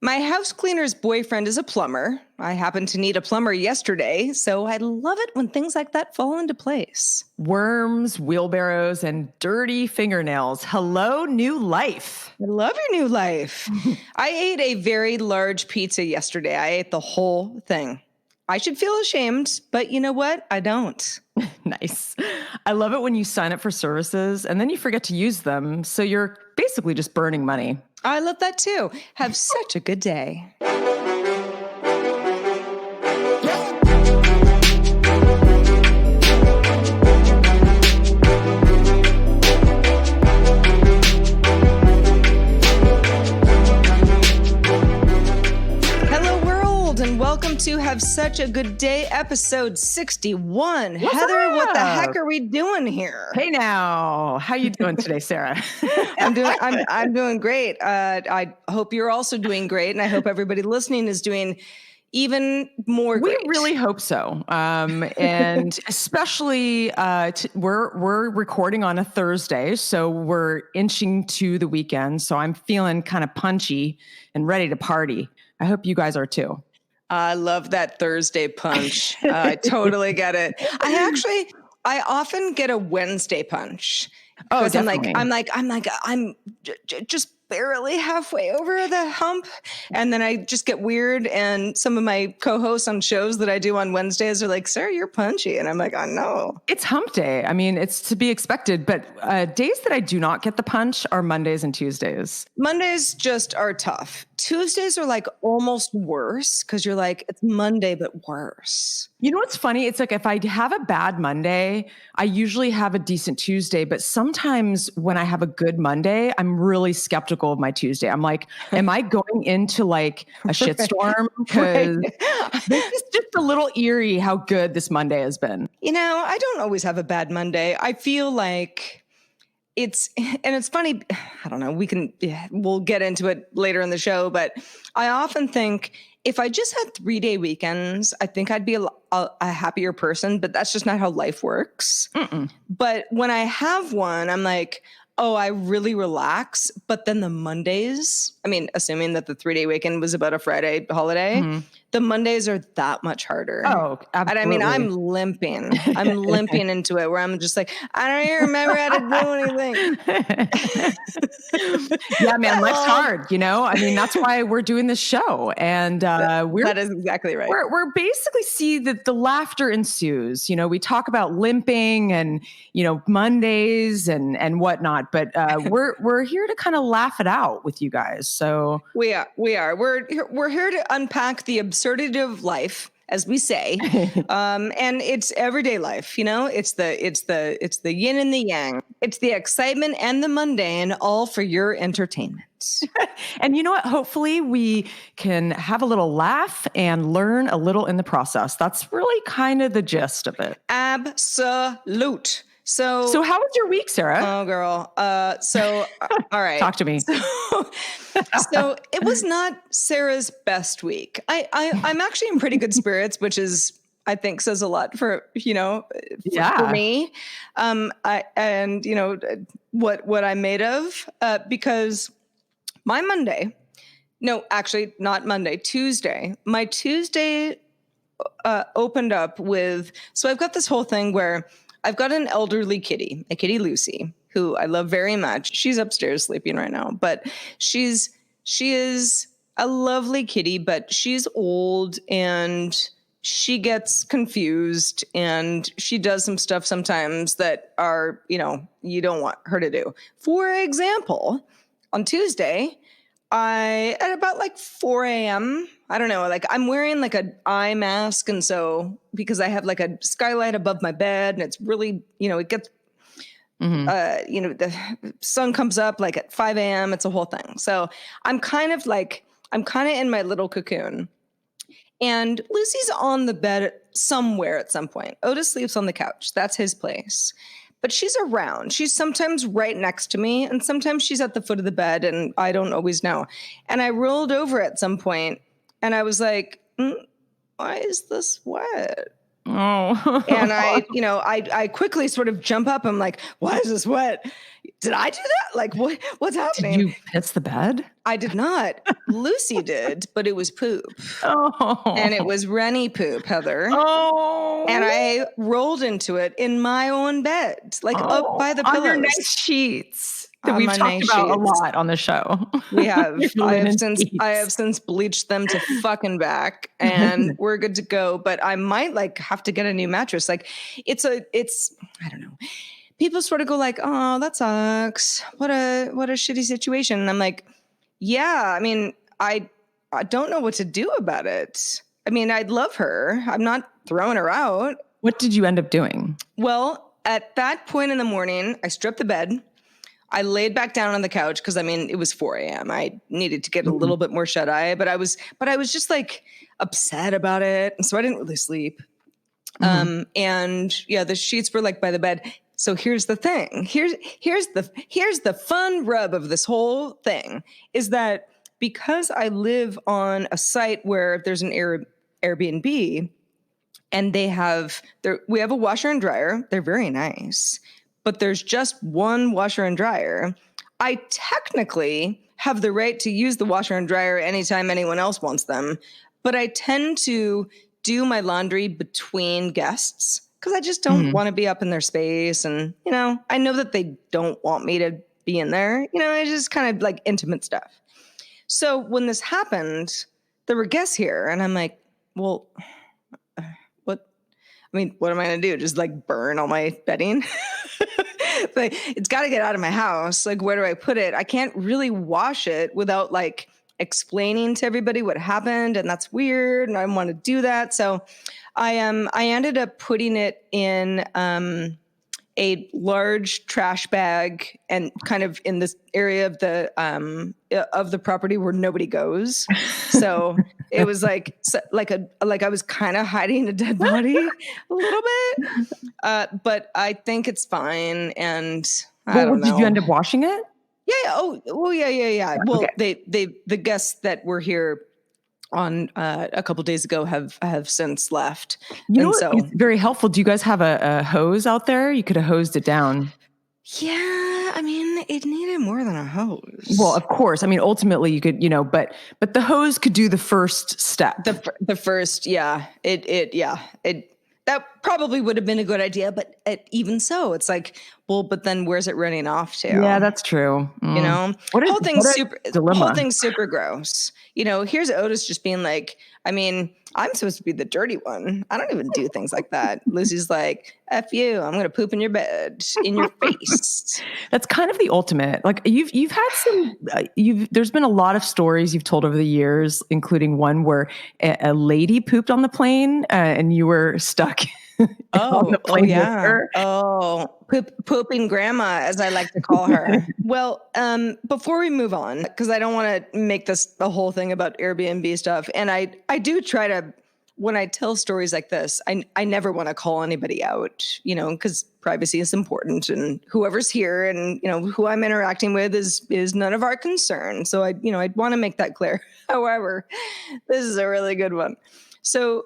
My house cleaner's boyfriend is a plumber. I happened to need a plumber yesterday, so I love it when things like that fall into place. Worms, wheelbarrows, and dirty fingernails. Hello, new life. I love your new life. I ate a very large pizza yesterday. I ate the whole thing. I should feel ashamed, but you know what? I don't. Nice. I love it when you sign up for services and then you forget to use them, so you're basically just burning money. I love that too. Have such a good day. Welcome to Have Such a Good Day, episode 61. What's Heather, up? what the heck are we doing here? Hey now, how you doing today, Sarah? I'm doing great. I hope you're also doing great, and I hope everybody listening is doing even more great. We really hope so. And especially we're recording on a Thursday, so we're inching to the weekend. So I'm feeling kind of punchy and ready to party. I hope you guys are too. I love that Thursday punch. I totally get it. I often get a Wednesday punch. Oh, definitely. I'm just barely halfway over the hump. And then I just get weird. And some of my co-hosts on shows that I do on Wednesdays are like, Sarah, you're punchy. And I'm like, I know. It's hump day. I mean, it's to be expected. But days that I do not get the punch are Mondays and Tuesdays. Mondays just are tough. Tuesdays are like almost worse because you're like, it's Monday, but worse. You know what's funny? It's like if I have a bad Monday, I usually have a decent Tuesday. But sometimes when I have a good Monday, I'm really skeptical of my Tuesday. I'm like, am I going into like a shitstorm? Because this is just a little eerie how good this Monday has been. You know, I don't always have a bad Monday. I feel like it's funny. I don't know. We'll get into it later in the show, but I often think if I just had 3-day weekends, I think I'd be a happier person, but that's just not how life works. Mm-mm. But when I have one, I'm like, oh, I really relax. But then the Mondays, I mean, assuming that the 3-day weekend was about a Friday holiday, the Mondays are that much harder. Oh, absolutely. And I mean, I'm limping into it where I'm just like, I don't even remember how to do anything. Yeah, man, life's hard, you know? I mean, that's why we're doing this show. And that is exactly right. We're basically see that the laughter ensues. You know, we talk about limping and, you know, Mondays and whatnot, but we're here to kind of laugh it out with you guys. So we are. We're here to unpack the absurdity of life, as we say, and it's everyday life. You know, it's the yin and the yang. It's the excitement and the mundane, all for your entertainment. And you know what? Hopefully, we can have a little laugh and learn a little in the process. That's really kind of the gist of it. Absolute. So how was your week, Sarah? Oh, girl. All right. Talk to me. So it was not Sarah's best week. I'm actually in pretty good spirits, which is, I think, says a lot for, you know, for me. And you know, what I'm made of, because my Monday, no, actually not Monday, Tuesday, my Tuesday, opened up with, so I've got this whole thing where I've got an elderly kitty, a kitty Lucy, who I love very much. She's upstairs sleeping right now, but she is a lovely kitty, but she's old and she gets confused and she does some stuff sometimes that are, you know, you don't want her to do. For example, on Tuesday, at about like 4 a.m., I don't know, like I'm wearing like an eye mask. And so, because I have like a skylight above my bed and it's really, you know, it gets, you know, the sun comes up like at 5 a.m. It's a whole thing. So I'm kind of in my little cocoon. And Lucy's on the bed somewhere at some point. Otis sleeps on the couch. That's his place. But she's around. She's sometimes right next to me, and sometimes she's at the foot of the bed, and I don't always know. And I rolled over at some point, and I was like, why is this wet? Oh. And I quickly sort of jump up. I'm like, why is this wet? Did I do that? Like, what's happening? Did you piss the bed? I did not. Lucy did, but it was poop. Oh. And it was Rennie poop, Heather. Oh. And I rolled into it in my own bed, like up by the pillows. On your nice sheets that we've talked about a lot on the show. We have. I have since bleached them to fucking back, and we're good to go. But I might like have to get a new mattress. Like it's I don't know. People sort of go like, "Oh, that sucks. What a shitty situation." And I'm like, "Yeah, I mean, I don't know what to do about it. I mean, I'd love her. I'm not throwing her out." What did you end up doing? Well, at that point in the morning, I stripped the bed. I laid back down on the couch because I mean, it was 4 a.m. I needed to get a little bit more shut eye, but I was just like upset about it. And so I didn't really sleep. And yeah, the sheets were like by the bed. So here's the thing. Here's the fun rub of this whole thing is that because I live on a site where there's an Airbnb and we have a washer and dryer. They're very nice, but there's just one washer and dryer. I technically have the right to use the washer and dryer anytime anyone else wants them, but I tend to do my laundry between guests because I just don't want to be up in their space. And, I know that they don't want me to be in there. It's just kind of like intimate stuff. So when this happened, there were guests here and I'm like, well, what am I going to do? Just like burn all my bedding? Like, it's got to get out of my house. Like, where do I put it? I can't really wash it without like explaining to everybody what happened. And that's weird. And I want to do that. So I ended up putting it in a large trash bag and kind of in this area of the property where nobody goes. So it was like I was kind of hiding a dead body a little bit. But I think it's fine. And I don't know. Did you end up washing it? Yeah. Oh, yeah. Well, okay. The guests that were here on a couple days ago have since left. It's very helpful. Do you guys have a hose out there? You could have hosed it down. Yeah, I mean, it needed more than a hose. Well, of course. I mean, ultimately you could, but the hose could do the first step. The first, yeah. That probably would have been a good idea, but even so, it's like, well, but then where's it running off to? Yeah, that's true. The whole thing's super gross. Here's Otis just being like, I mean, I'm supposed to be the dirty one. I don't even do things like that. Lucy's like, F you, I'm going to poop in your bed, in your face. That's kind of the ultimate. Like you've had some, there's been a lot of stories you've told over the years, including one where a lady pooped on the plane and you were stuck on the plane with her. Pooping grandma, as I like to call her. Well, before we move on, because I don't want to make this a whole thing about Airbnb stuff. And I do try to, when I tell stories like this, I never want to call anybody out, because privacy is important and whoever's here and, who I'm interacting with is none of our concern. So I'd want to make that clear. However, this is a really good one. So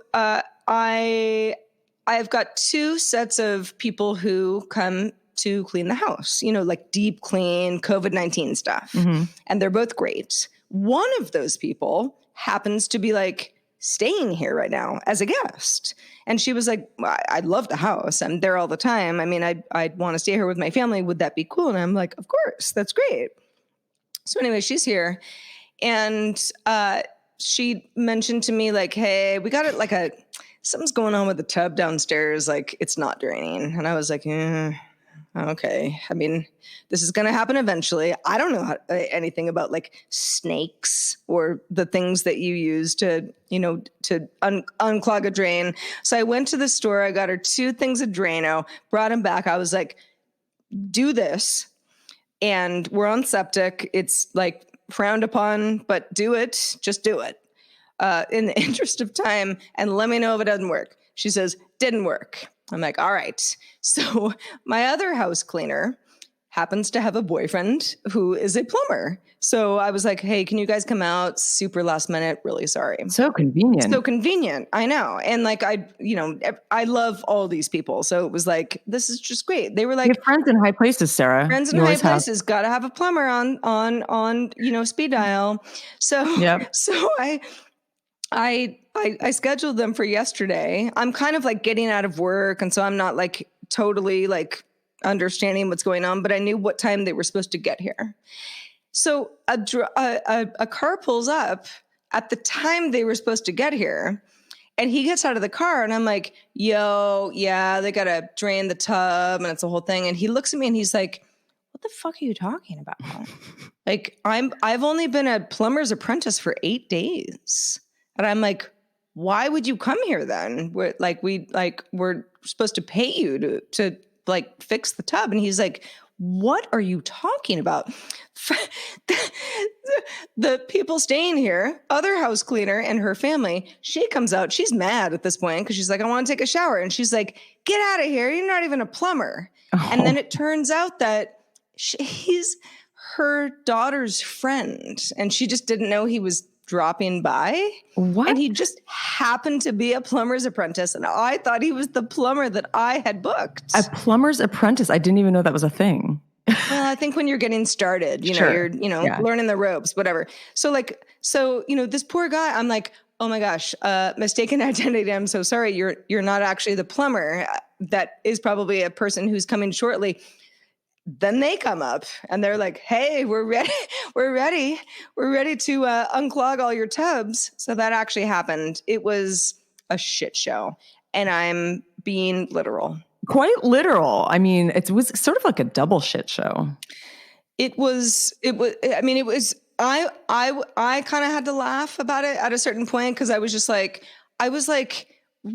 I've got 2 sets of people who come to clean the house, like deep clean, COVID-19 stuff. Mm-hmm. And they're both great. One of those people happens to be like staying here right now as a guest. And she was like, I love the house. I'm there all the time. I mean, I'd want to stay here with my family. Would that be cool? And I'm like, of course, that's great. So anyway, she's here. And she mentioned to me like, hey, we got it like something's going on with the tub downstairs. Like it's not draining. And I was like, okay. I mean, this is going to happen eventually. I don't know anything about like snakes or the things that you use to unclog a drain. So I went to the store. I got her 2 things of Drano, brought them back. I was like, do this. And we're on septic. It's like frowned upon, but do it. Just do it. In the interest of time, and let me know if it doesn't work. She says, didn't work. I'm like, all right. So my other house cleaner happens to have a boyfriend who is a plumber. So I was like, hey, can you guys come out? Super last minute. Really sorry. So convenient. So convenient. I know. And like, I love all these people. So it was like, this is just great. They were like, you have friends in high places, Sarah. Friends in high places. Got to have a plumber on speed dial. So, so I scheduled them for yesterday. I'm kind of like getting out of work. And so I'm not like totally like understanding what's going on, but I knew what time they were supposed to get here. So a car pulls up at the time they were supposed to get here, and he gets out of the car, and I'm like, yo, yeah, they got to drain the tub, and it's a whole thing. And he looks at me and he's like, what the fuck are you talking about? Like, I've only been a plumber's apprentice for 8 days. And I'm like, why would you come here then? We're supposed to pay you to like fix the tub. And he's like, what are you talking about? The people staying here, other house cleaner and her family, she comes out. She's mad at this point because she's like, I want to take a shower. And she's like, get out of here. You're not even a plumber. Oh. And then it turns out that he's her daughter's friend. And she just didn't know he was dropping by. What? And he just happened to be a plumber's apprentice. And I thought he was the plumber that I had booked. A plumber's apprentice? I didn't even know that was a thing. Well, I think when you're getting started, you're learning the ropes, whatever. So this poor guy, I'm like, oh my gosh, mistaken identity. I'm so sorry. You're not actually the plumber. That is probably a person who's coming shortly. Then they come up and they're like, hey, we're ready. We're ready to unclog all your tubs. So that actually happened. It was a shit show. And I'm being literal. Quite literal. I mean, it was sort of like a double shit show. I kind of had to laugh about it at a certain point because I was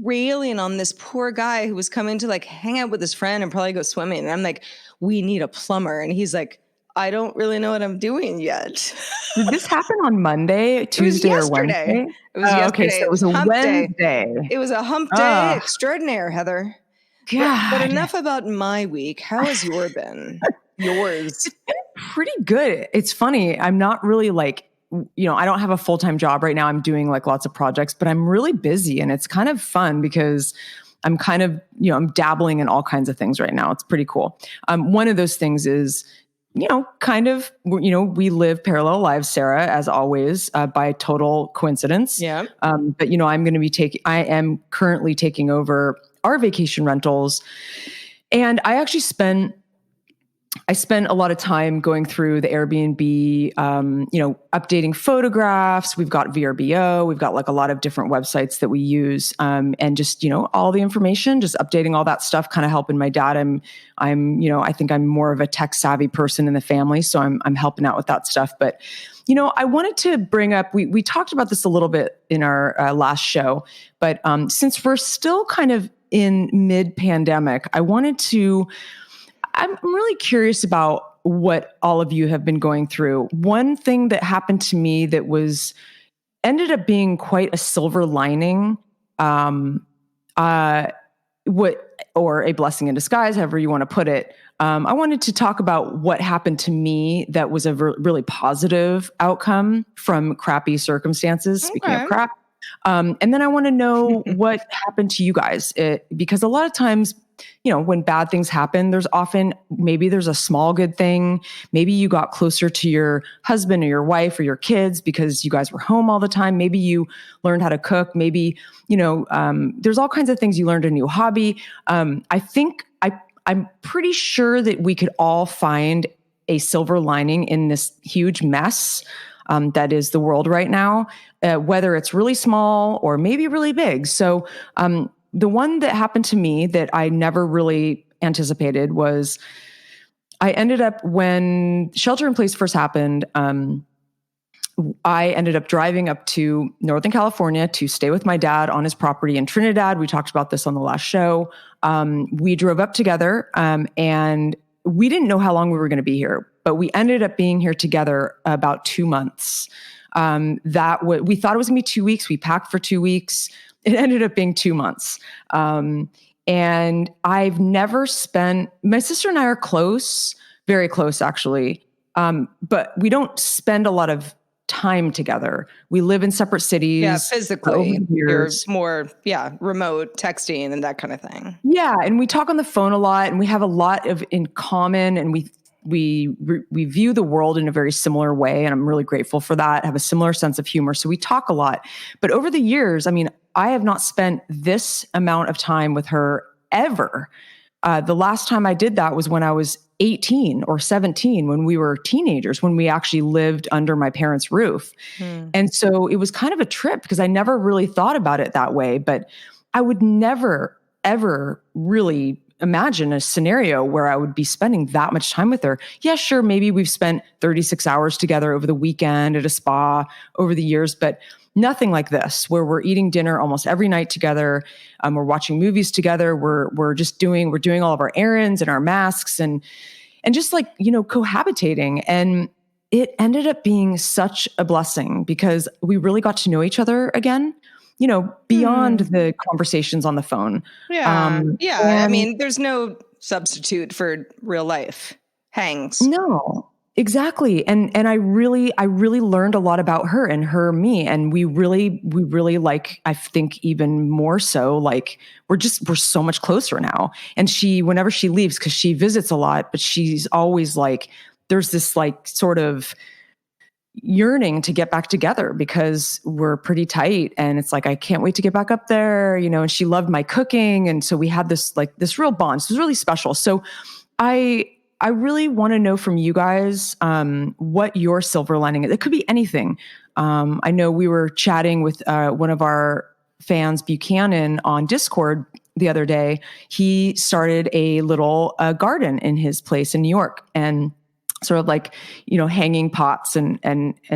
railing on this poor guy who was coming to like hang out with his friend and probably go swimming. And I'm like, we need a plumber. And he's like, I don't really know what I'm doing yet. Did this happen on Monday, Tuesday, or Wednesday? It was yesterday. Okay, so it was a Wednesday. It was a hump day extraordinaire, Heather. But enough about my week. How has yours been? Yours? It's been pretty good. It's funny. I'm not really like, I don't have a full-time job right now. I'm doing like lots of projects, but I'm really busy, and it's kind of fun because I'm kind of, I'm dabbling in all kinds of things right now. It's pretty cool. One of those things is, we live parallel lives, Sarah, as always, by total coincidence. Yeah. But I am currently taking over our vacation rentals, and I spent a lot of time going through the Airbnb, updating photographs. We've got VRBO. We've got like a lot of different websites that we use, and just, all the information, just updating all that stuff, kind of helping my dad. I think I'm more of a tech savvy person in the family, so I'm helping out with that stuff. But, I wanted to bring up, we talked about this a little bit in our last show, but since we're still kind of in mid-pandemic, I'm really curious about what all of you have been going through. One thing that happened to me that ended up being quite a silver lining, or a blessing in disguise, however you want to put it. I wanted to talk about what happened to me that was a really positive outcome from crappy circumstances. Speaking of crap. And then I want to know what happened to you guys, because a lot of times, when bad things happen, there's a small good thing. Maybe you got closer to your husband or your wife or your kids because you guys were home all the time. Maybe you learned how to cook. Maybe, there's all kinds of things. You learned a new hobby. I'm pretty sure that we could all find a silver lining in this huge mess that is the world right now, whether it's really small or maybe really big. So the one that happened to me that I never really anticipated was I ended up, when shelter in place first happened, I ended up driving up to Northern California to stay with my dad on his property in Trinidad. We talked about this on the last show. We drove up together and we didn't know how long we were going to be here, but we ended up being here together about 2 months. We thought it was going to be 2 weeks. We packed for 2 weeks. It ended up being 2 months. And I've never my sister and I are close, very close actually. But we don't spend a lot of time together. We live in separate cities. Yeah, physically. You're more, remote texting and that kind of thing. Yeah, and we talk on the phone a lot, and we have a lot of in common, and we view the world in a very similar way, and I'm really grateful for that. Have a similar sense of humor, so we talk a lot. But over the years, I mean, I have not spent this amount of time with her ever. The last time I did that was when I was 18 or 17, when we were teenagers, when we actually lived under my parents' roof. And so it was kind of a trip because I never really thought about it that way, but I would never, ever really imagine a scenario where I would be spending that much time with her. Yeah, sure, maybe we've spent 36 hours together over the weekend at a spa over the years, but nothing like this, where we're eating dinner almost every night together. We're watching movies together. We're doing all of our errands and our masks and just like, cohabitating. And it ended up being such a blessing because we really got to know each other again, beyond the conversations on the phone. Yeah. I mean, there's no substitute for real life hangs. No. Exactly. And I really learned a lot about her and her me. And we really like, I think even more so, like we're so much closer now. And whenever she leaves, cause she visits a lot, but she's always like, there's this like sort of yearning to get back together because we're pretty tight. And it's like, I can't wait to get back up there, and she loved my cooking. And so we had this real bond. So it was really special. So I really want to know from you guys what your silver lining is. It could be anything. I know we were chatting with one of our fans, Buchanan, on Discord the other day. He started a little garden in his place in New York, and sort of like, hanging pots and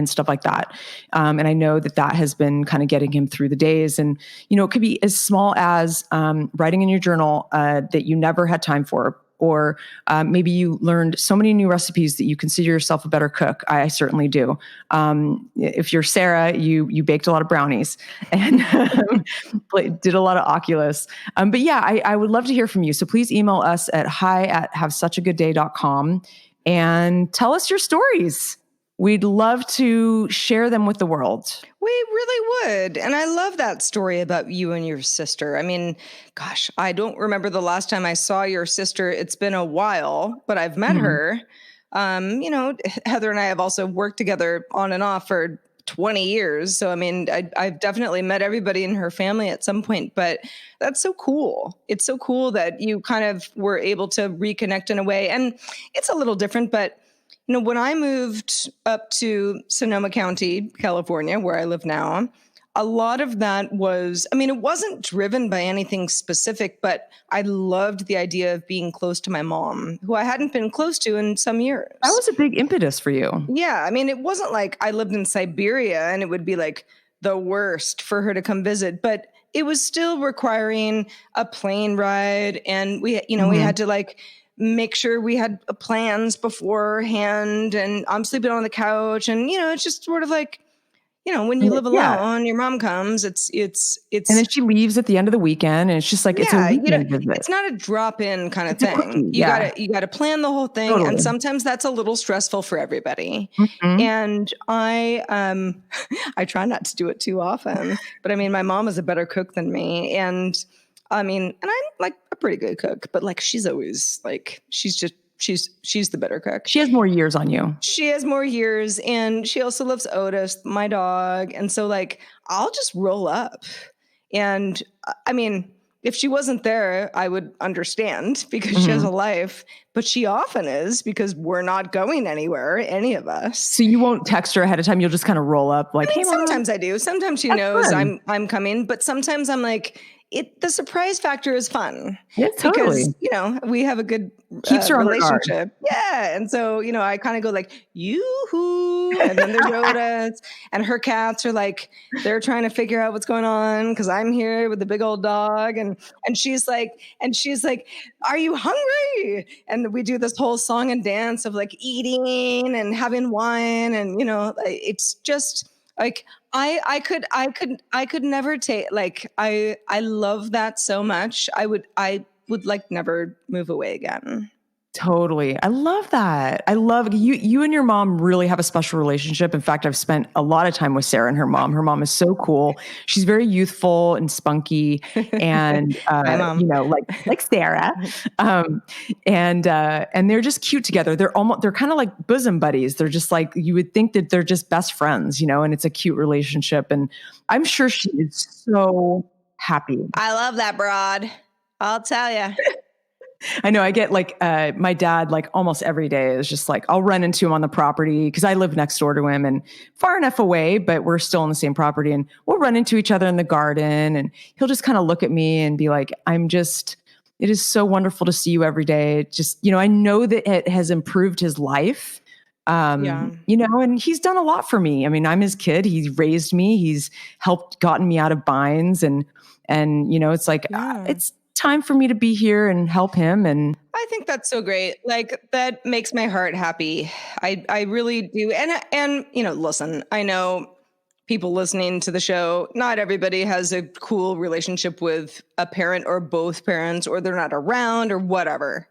stuff like that. And I know that has been kind of getting him through the days. And, it could be as small as writing in your journal that you never had time for. Or maybe you learned so many new recipes that you consider yourself a better cook. I certainly do. If you're Sarah, you baked a lot of brownies and did a lot of Oculus. But yeah, I would love to hear from you. So please email us at hi@havesuchagoodday.com and tell us your stories. We'd love to share them with the world. We really would. And I love that story about you and your sister. I mean, gosh, I don't remember the last time I saw your sister. It's been a while, but I've met her. Heather and I have also worked together on and off for 20 years. So, I mean, I've definitely met everybody in her family at some point, but that's so cool. It's so cool that you kind of were able to reconnect in a way. And it's a little different, but when I moved up to Sonoma County, California, where I live now, a lot of that was, it wasn't driven by anything specific, but I loved the idea of being close to my mom, who I hadn't been close to in some years. That was a big impetus for you. Yeah. It wasn't like I lived in Siberia and it would be like the worst for her to come visit, but it was still requiring a plane ride. And we had to make sure we had plans beforehand, and I'm sleeping on the couch, and it's just sort of like, when you live alone, your mom comes, it's and then she leaves at the end of the weekend, and it's just like, it's a weekend visit. It's not a drop-in kind of thing. You gotta plan the whole thing. Totally. And sometimes that's a little stressful for everybody. And I try not to do it too often, but my mom is a better cook than me. And and I'm like a pretty good cook, but like, she's always like, she's the better cook. She has more years on you. She has more years, and she also loves Otis, my dog. And so like, I'll just roll up. And if she wasn't there, I would understand because she has a life, but she often is because we're not going anywhere, any of us. So you won't text her ahead of time. You'll just kind of roll up like, hey, sometimes I do. Sometimes she knows I'm coming, but sometimes I'm like, the surprise factor is fun. Yeah, totally. Because, we have a good keeps her relationship. Yeah. And so, I kind of go like, yoo-hoo. And then there's Otis, and her cats are like, they're trying to figure out what's going on because I'm here with the big old dog. And she's like, are you hungry? And we do this whole song and dance of like eating and having wine. And, it's just like, I could never take, like, I love that so much. I would like never move away again. Totally. I love that. I love you. You and your mom really have a special relationship. In fact, I've spent a lot of time with Sarah and her mom. Her mom is so cool. She's very youthful and spunky, and Hi, Mom. like Sarah. And they're just cute together. They're kind of like bosom buddies. They're just like, you would think that they're just best friends, and it's a cute relationship. And I'm sure she is so happy. I love that broad. I'll tell you. I know I get my dad, almost every day is just I'll run into him on the property because I live next door to him and far enough away, but we're still on the same property, and we'll run into each other in the garden, and he'll just kind of look at me and be like, it is so wonderful to see you every day. Just, I know that it has improved his life. And he's done a lot for me. I mean, I'm his kid. He's raised me. He's gotten me out of binds, and it's it's time for me to be here and help him. And I think that's so great. That makes my heart happy. I really do. And listen, I know people listening to the show, not everybody has a cool relationship with a parent or both parents, or they're not around or whatever.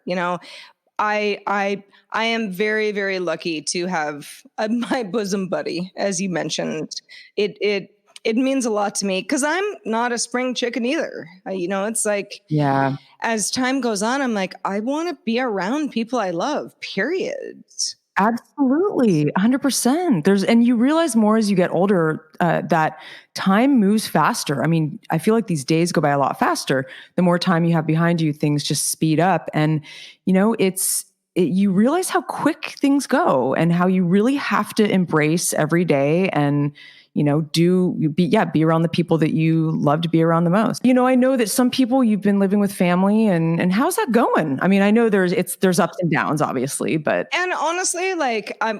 I am very, very lucky to have my bosom buddy, as you mentioned. It means a lot to me because I'm not a spring chicken either. It's yeah. As time goes on, I'm like, I want to be around people I love, period. Absolutely. 100%. And you realize more as you get older, that time moves faster. I mean, I feel like these days go by a lot faster. The more time you have behind you, things just speed up. And, you realize how quick things go and how you really have to embrace every day and, be around the people that you love to be around the most. I know that some people, you've been living with family, and how's that going? I mean, I know there's ups and downs, obviously, but. And honestly,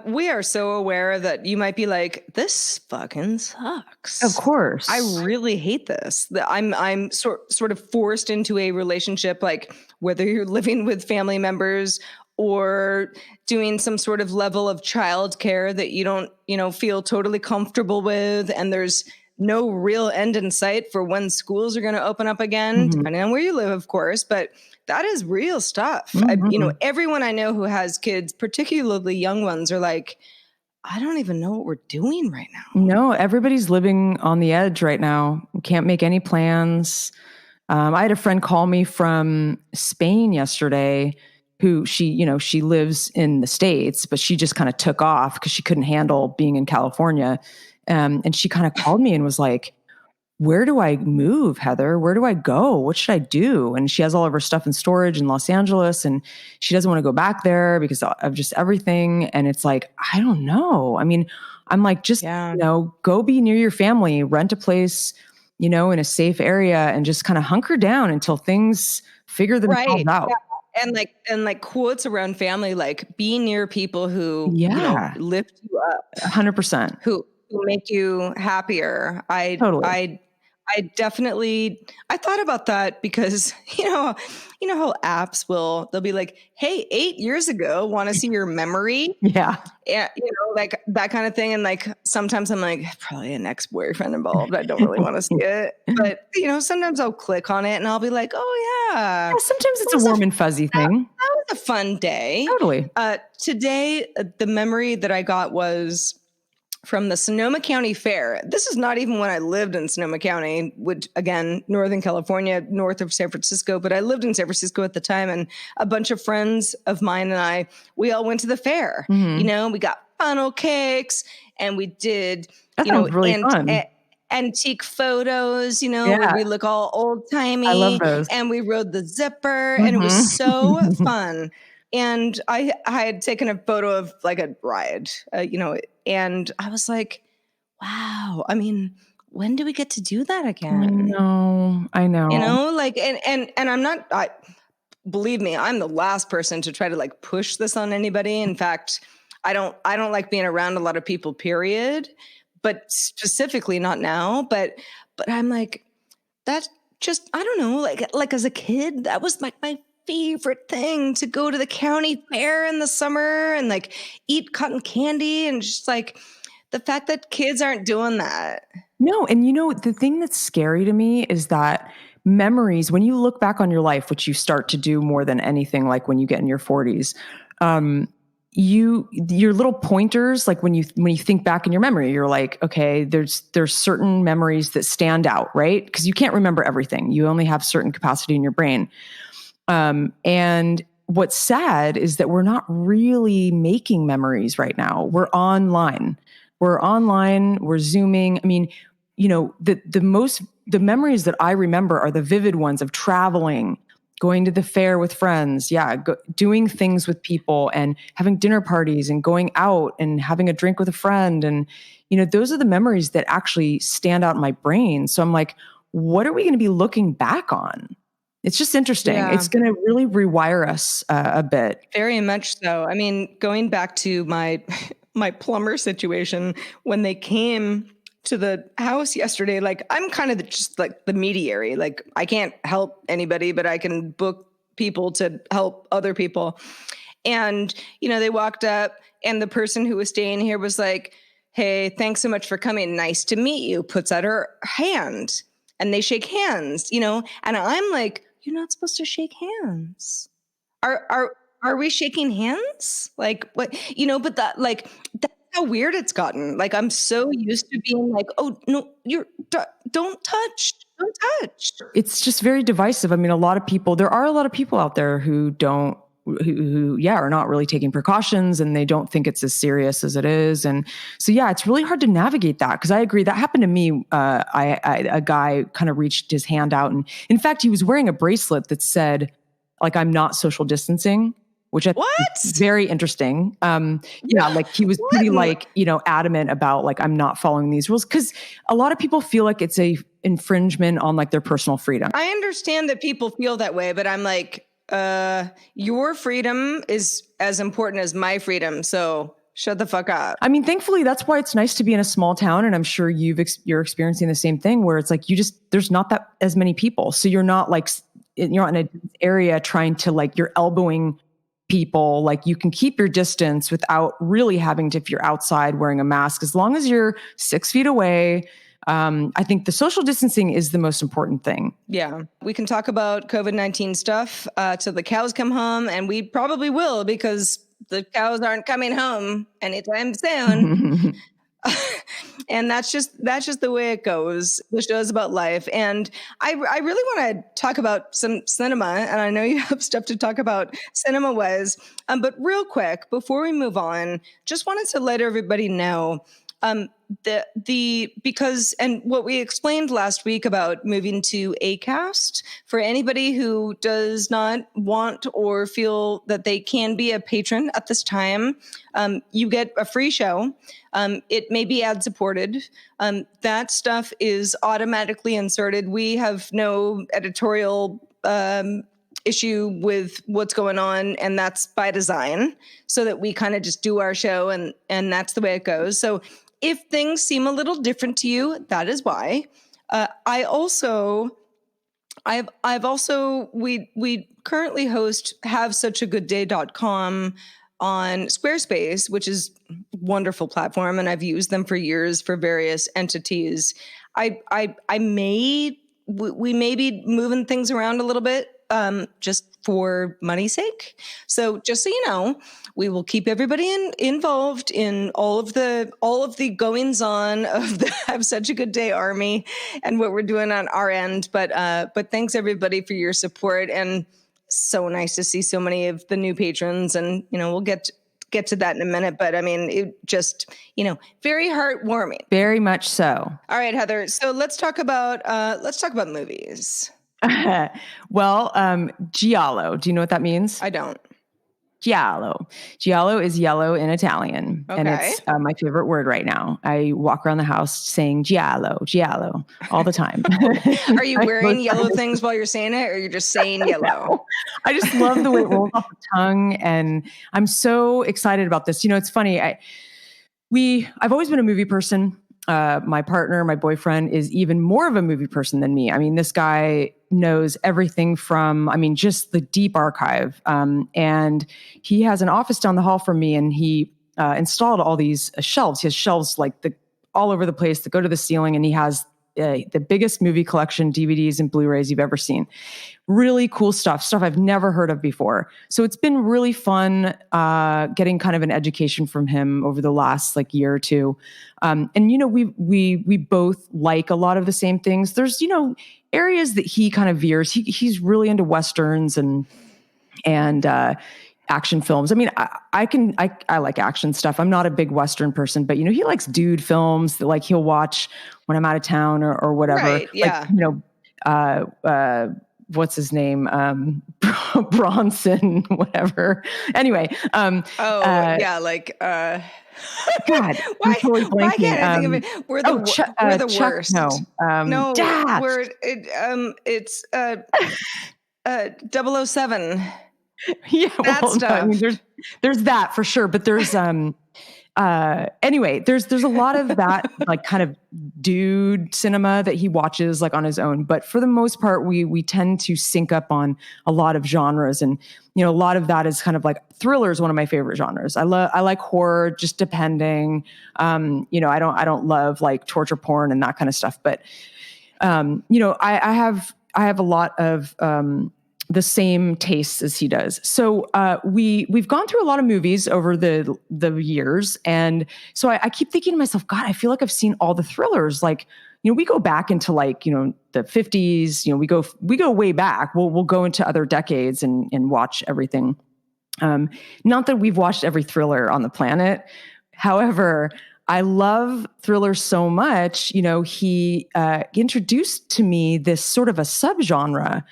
we are so aware that you might be like, this fucking sucks. Of course. I really hate this. I'm sort of forced into a relationship, whether you're living with family members or doing some sort of level of childcare that you don't, feel totally comfortable with. And there's no real end in sight for when schools are going to open up again, depending on where you live, of course. But that is real stuff. Everyone I know who has kids, particularly young ones, are like, I don't even know what we're doing right now. No, everybody's living on the edge right now. We can't make any plans. I had a friend call me from Spain yesterday who she lives in the States, but she just kind of took off because she couldn't handle being in California. And she kind of called me and was like, where do I move, Heather? Where do I go? What should I do? And she has all of her stuff in storage in Los Angeles, and she doesn't want to go back there because of just everything. And it's like, I don't know. I mean, I'm like, just, go be near your family, rent a place, in a safe area, and just kind of hunker down until things figure themselves out. Yeah. And quotes around family, be near people who lift you up, 100%, who make you happier. I definitely thought about that because how apps they'll be like, hey, 8 years ago, want to see your memory? Yeah. Yeah, that kind of thing. And sometimes I'm like, probably an ex-boyfriend involved. I don't really want to see it. But sometimes I'll click on it and I'll be like, oh yeah. Sometimes it's a warm and fuzzy thing. That was a fun day. Totally. Today, the memory that I got was from the Sonoma County Fair. This is not even when I lived in Sonoma County, which, again, Northern California, north of San Francisco. But I lived in San Francisco at the time, and a bunch of friends of mine and we all went to the fair. We got funnel cakes, and we did, really fun. Antique photos, where we look all old timey. I love those. And we rode the zipper, and it was so fun. And I had taken a photo of a ride, and I was like, wow, I mean, when do we get to do that again? I know. And I'm not, believe me, I'm the last person to try to push this on anybody. In fact, I don't like being around a lot of people, period, but specifically not now. But I'm like, that just, I don't know, like as a kid, that was my favorite thing, to go to the county fair in the summer and eat cotton candy, and just the fact that kids aren't doing that. No. And the thing that's scary to me is that memories, when you look back on your life, which you start to do more than anything, like when you get in your 40s, your little pointers, like when you think back in your memory, you're like, okay, there's certain memories that stand out, right? Because you can't remember everything. You only have certain capacity in your brain. And what's sad is that we're not really making memories right now. We're online. We're Zooming. I mean, the memories that I remember are the vivid ones of traveling, going to the fair with friends, doing things with people and having dinner parties and going out and having a drink with a friend. And, those are the memories that actually stand out in my brain. So I'm like, what are we going to be looking back on? It's just interesting. Yeah. It's going to really rewire us a bit. Very much so. I mean, going back to my plumber situation, when they came to the house yesterday, like I'm kind of just like the mediary. Like I can't help anybody, but I can book people to help other people. And, they walked up and the person who was staying here was like, hey, thanks so much for coming. Nice to meet you. Puts out her hand and they shake hands, and I'm like, you're not supposed to shake hands. Are we shaking hands? Like what, but that's how weird it's gotten. Like, I'm so used to being like, oh no, don't touch. It's just very divisive. I mean, there are a lot of people out there who are not really taking precautions and they don't think it's as serious as it is. And so, it's really hard to navigate that. Cause I agree that happened to me. A guy kind of reached his hand out and in fact, he was wearing a bracelet that said like, I'm not social distancing, which I think is very interesting. Like he was pretty adamant about like, I'm not following these rules. Cause a lot of people feel like it's a infringement on like their personal freedom. I understand that people feel that way, but I'm like, your freedom is as important as my freedom. So shut the fuck up. I mean, thankfully, that's why it's nice to be in a small town. And I'm sure you're experiencing the same thing where it's like, there's not that as many people. So you're not like, you're not in an area trying to like, you're elbowing people. Like you can keep your distance without really having to, if you're outside wearing a mask, as long as you're 6 feet away. I think the social distancing is the most important thing. Yeah. We can talk about COVID-19 stuff till the cows come home, and we probably will because the cows aren't coming home anytime soon. And that's just the way it goes. The show is about life. And I really want to talk about some cinema. And I know you have stuff to talk about cinema-wise. But real quick, before we move on, just wanted to let everybody know because what we explained last week about moving to Acast, for anybody who does not want or feel that they can be a patron at this time, you get a free show. It may be ad supported. That stuff is automatically inserted. We have no editorial issue with what's going on, and that's by design, so that we kind of just do our show, and that's the way it goes. So if things seem a little different to you, that is why. We currently host havesuchagoodday.com on Squarespace, which is a wonderful platform, and I've used them for years for various entities. We may be moving things around a little bit, just for money's sake. So just so you know, we will keep everybody involved in all of the goings on of the Have Such a Good Day Army and what we're doing on our end. But thanks everybody for your support, and so nice to see so many of the new patrons. And we'll get to that in a minute. But I mean, it just very heartwarming. Very much so. All right, Heather. So let's talk about movies. Well, Giallo. Do you know what that means? I don't. Giallo. Giallo is yellow in Italian. Okay. And it's my favorite word right now. I walk around the house saying Giallo, Giallo all the time. Are you wearing yellow things while you're saying it, or you're just saying yellow? I just love the way it rolls off the tongue. And I'm so excited about this. It's funny. I've always been a movie person. My partner, my boyfriend, is even more of a movie person than me. I mean, this guy knows everything from, just the deep archive. And he has an office down the hall from me, and he installed all these shelves. He has shelves like all over the place that go to the ceiling, and he has the biggest movie collection, DVDs and Blu-rays you've ever seen. Really cool stuff I've never heard of before. So it's been really fun getting kind of an education from him over the last like year or two. And we both like a lot of the same things. There's areas that he kind of veers. He's really into Westerns and action films. I mean, I like action stuff. I'm not a big Western person, but he likes dude films that like he'll watch when I'm out of town or whatever. Right, yeah. Like, what's his name? Bronson, whatever. Anyway. Like, God, why can't I think of it? We're the Chuck, worst. No, it's 007. Yeah, that stuff. No, I mean, there's that for sure, but there's anyway, there's a lot of that like kind of dude cinema that he watches like on his own, but for the most part we tend to sync up on a lot of genres, and a lot of that is kind of like thriller is one of my favorite genres. I like horror, just depending. I don't love like torture porn and that kind of stuff, but I have a lot of the same tastes as he does. So we've gone through a lot of movies over the years, and so I keep thinking to myself, God, I feel like I've seen all the thrillers. Like, we go back into like the 50s. We go way back. We'll go into other decades and watch everything. Not that we've watched every thriller on the planet. However, I love thrillers so much. He introduced to me this sort of a subgenre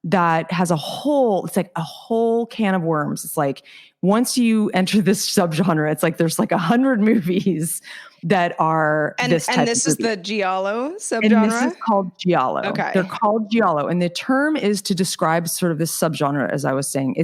that has it's like a whole can of worms. It's like once you enter this subgenre, it's like there's like 100 movies that are this type of movie. And this is the Giallo subgenre? And this is called Giallo. Okay. They're called Giallo. And the term is to describe sort of this subgenre, as I was saying.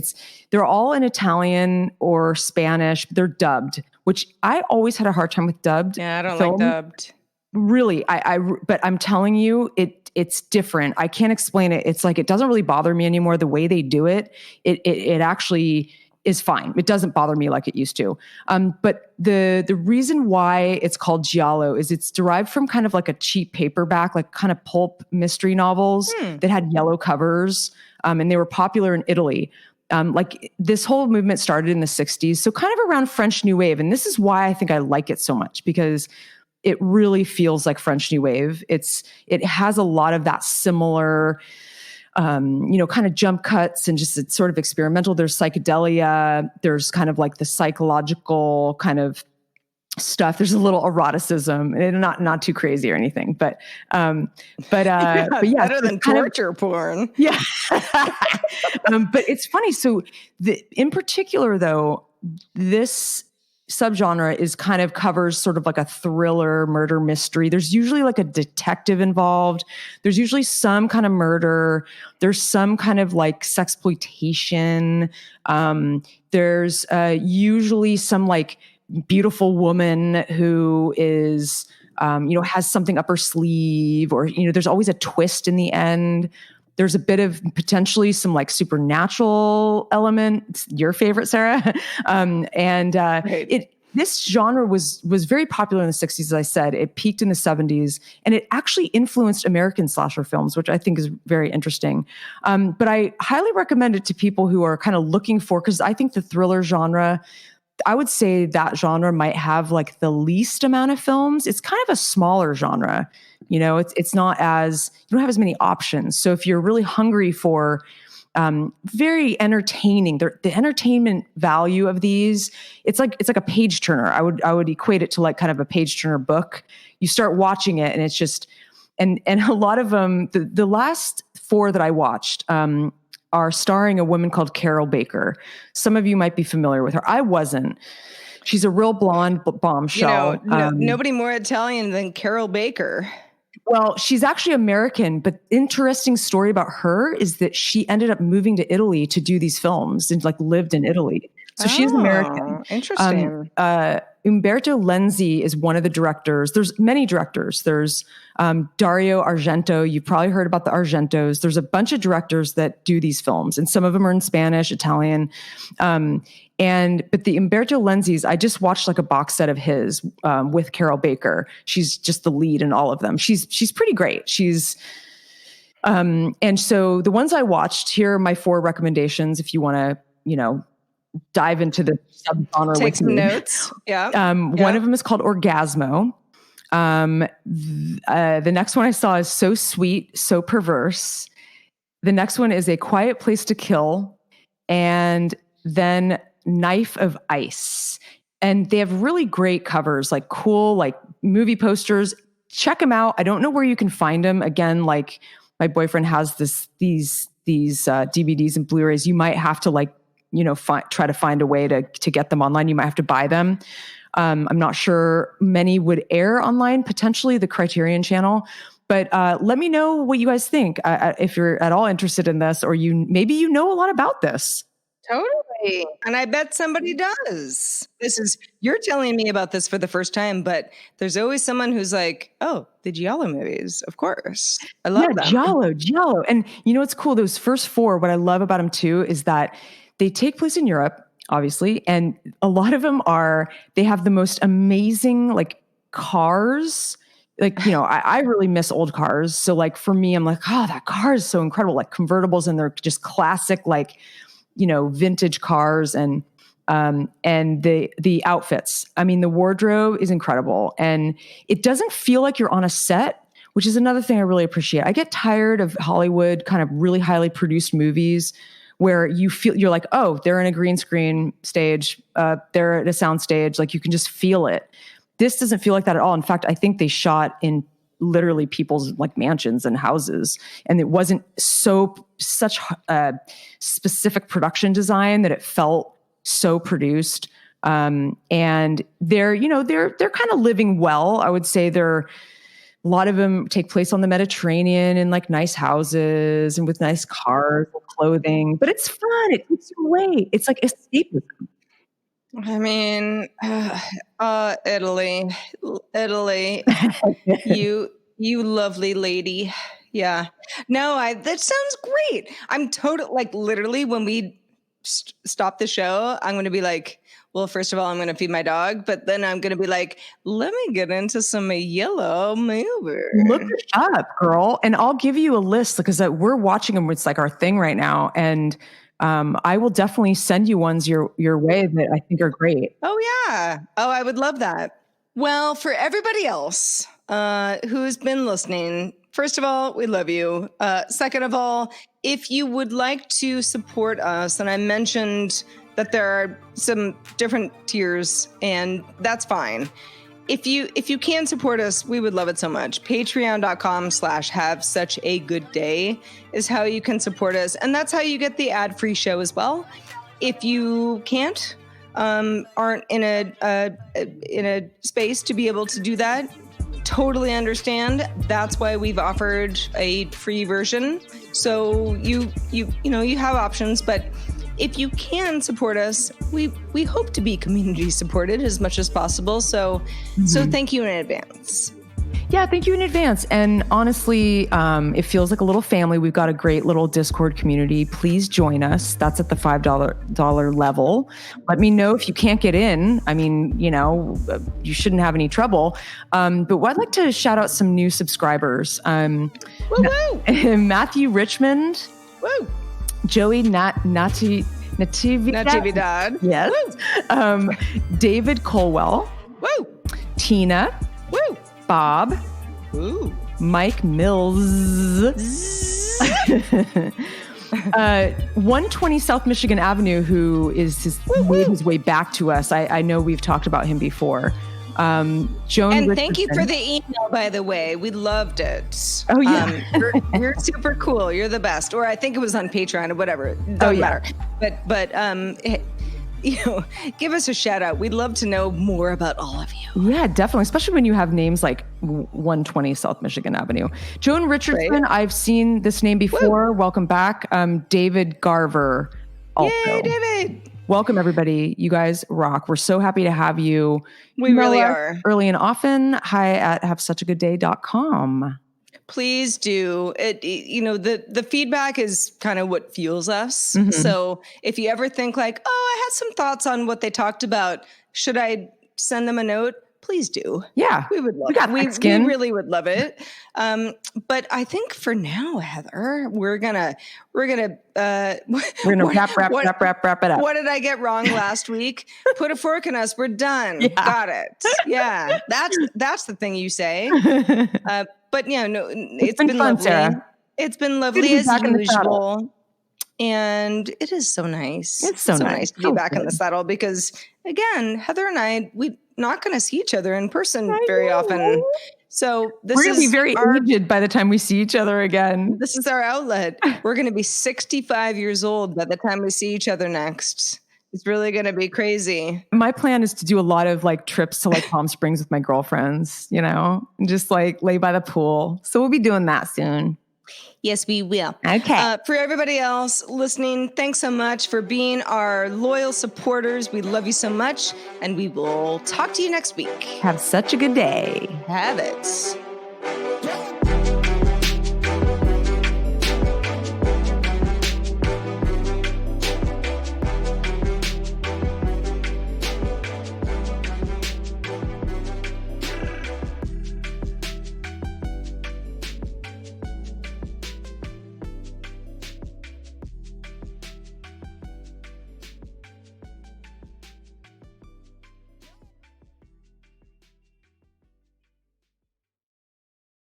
They're all in Italian or Spanish. They're dubbed, which I always had a hard time with dubbed. Yeah, I don't like dubbed. Really, but I'm telling you, it's different. I can't explain it. It's like, it doesn't really bother me anymore. The way they do it, it actually is fine. It doesn't bother me like it used to. But the reason why it's called Giallo is it's derived from kind of like a cheap paperback, like kind of pulp mystery novels that had yellow covers. And they were popular in Italy. Like this whole movement started in the 60s. So kind of around French New Wave. And this is why I think I like it so much, because it really feels like French New Wave. It has a lot of that similar, kind of jump cuts, and just it's sort of experimental. There's psychedelia. There's kind of like the psychological kind of stuff. There's a little eroticism, and not too crazy or anything, but yeah, better than torture porn. Yeah. But it's funny. So in particular though, this subgenre is kind of covers sort of like a thriller murder mystery. There's usually like a detective involved. There's usually some kind of murder. There's some kind of like sexploitation. There's usually some like beautiful woman who is, has something up her sleeve, or, there's always a twist in the end. There's a bit of potentially some like supernatural element. It's your favorite, Sarah. Right. This genre was very popular in the 60s, as I said. It peaked in the 70s, and it actually influenced American slasher films, which I think is very interesting. But I highly recommend it to people who are kind of looking for, because I think the thriller genre, I would say that genre might have like the least amount of films. It's kind of a smaller genre. It's not as, you don't have as many options. So if you're really hungry for very entertaining, the entertainment value of these, it's like a page turner. I would equate it to like kind of a page turner book. You start watching it, and it's just, and a lot of them, the last 4 that I watched, are starring a woman called Carol Baker. Some of you might be familiar with her. I wasn't. She's a real blonde bombshell. Nobody more Italian than Carol Baker. Well, she's actually American, but interesting story about her is that she ended up moving to Italy to do these films and like lived in Italy. So she's American. Interesting. Umberto Lenzi is one of the directors. There's many directors. There's Dario Argento. You've probably heard about the Argentos. There's a bunch of directors that do these films, and some of them are in Spanish, Italian. But the Umberto Lenzi's, I just watched like a box set of his with Carol Baker. She's just the lead in all of them. She's pretty great. And so the ones I watched, here are my 4 recommendations if you want to, dive into the subgenre. Take some notes. Yeah. One of them is called Orgasmo. The next one I saw is So Sweet, So Perverse. The next one is A Quiet Place to Kill. And then Knife of Ice. And they have really great covers, like cool, like movie posters. Check them out. I don't know where you can find them. Again, like my boyfriend has these DVDs and Blu-rays. You might have to try to find a way to get them online. You might have to buy them. I'm not sure many would air online, potentially the Criterion channel. But let me know what you guys think if you're at all interested in this, or maybe you know a lot about this. Totally. And I bet somebody does. You're telling me about this for the first time, but there's always someone who's like, oh, the Giallo movies, of course. I love them. Giallo. And what's cool? Those first 4, what I love about them too, is that they take place in Europe, obviously. And a lot of them they have the most amazing like cars. Like, I really miss old cars. So like for me, I'm like, oh, that car is so incredible. Like convertibles, and they're just classic, like, vintage cars, and the outfits. I mean, the wardrobe is incredible, and it doesn't feel like you're on a set, which is another thing I really appreciate. I get tired of Hollywood kind of really highly produced movies where you're like, oh, they're in a green screen stage, they're at a sound stage, like you can just feel it. This doesn't feel like that at all. In fact, I think they shot in literally people's like mansions and houses, and it wasn't such a specific production design that it felt so produced. And they're kind of living well. I would say a lot of them take place on the Mediterranean in like nice houses and with nice cars and clothing, but it's fun. It takes you away. It's like escapism. I mean, Italy, you lovely lady. Yeah. No, that sounds great. I'm literally when we stop the show, I'm going to be like, well, first of all, I'm going to feed my dog, but then I'm going to be like, let me get into some Yellow movie. Look it up, girl. And I'll give you a list because we're watching them. It's like our thing right now. And I will definitely send you ones your way that I think are great. Oh, yeah. Oh, I would love that. Well, for everybody else who's been listening, first of all, we love you. Second of all, if you would like to support us, and I mentioned that there are some different tiers, and that's fine. If you can support us, we would love it so much. Patreon.com/havesuchagoodday is how you can support us. And that's how you get the ad-free show as well. If you can't, aren't in a space to be able to do that, totally understand. That's why we've offered a free version. So you have options, but if you can support us, we hope to be community supported as much as possible. So thank you in advance. Yeah, thank you in advance. And honestly, it feels like a little family. We've got a great little Discord community. Please join us. That's at the $5 level. Let me know if you can't get in. I mean, you shouldn't have any trouble. But I'd like to shout out some new subscribers. Matthew Richmond. Woo! Joey Natividad. Yes. David Colwell. Woo! Tina. Woo! Bob. Ooh. Mike Mills. 120 South Michigan Avenue, who made his way back to us. I know we've talked about him before. Joan and Richardson. Thank you for the email, by the way. We loved it. Oh, yeah. You're super cool. You're the best. Or I think it was on Patreon or whatever. It doesn't matter. But give us a shout out. We'd love to know more about all of you. Yeah, definitely. Especially when you have names like 120 South Michigan Avenue. Joan Richardson, right? I've seen this name before. Woo. Welcome back. David Garver. Also. Yay, David. Welcome, everybody. You guys rock. We're so happy to have you. We really are. Early and often. Hi at havesuchagoodday.com. Please do it. The feedback is kind of what fuels us. So if you ever think like, oh, I had some thoughts on what they talked about, should I send them a note? Please do. Yeah. We would love it. We really would love it. But I think for now, Heather, we're gonna wrap it up. What did I get wrong last week? Put a fork in us. We're done. Yeah. Got it. Yeah. That's the thing you say. But yeah, no, it's been fun, lovely. Sarah. It's been lovely as usual. And it is so nice. It's so nice to be back in the saddle because, again, Heather and I, we're not going to see each other in person very often. So we're going to be very aged by the time we see each other again. This is our outlet. We're going to be 65 years old by the time we see each other next. It's really going to be crazy. My plan is to do a lot of like trips to like Palm Springs with my girlfriends, and just like lay by the pool. So we'll be doing that soon. Yes, we will. Okay. For everybody else listening, thanks so much for being our loyal supporters. We love you so much, and we will talk to you next week. Have such a good day. Have it.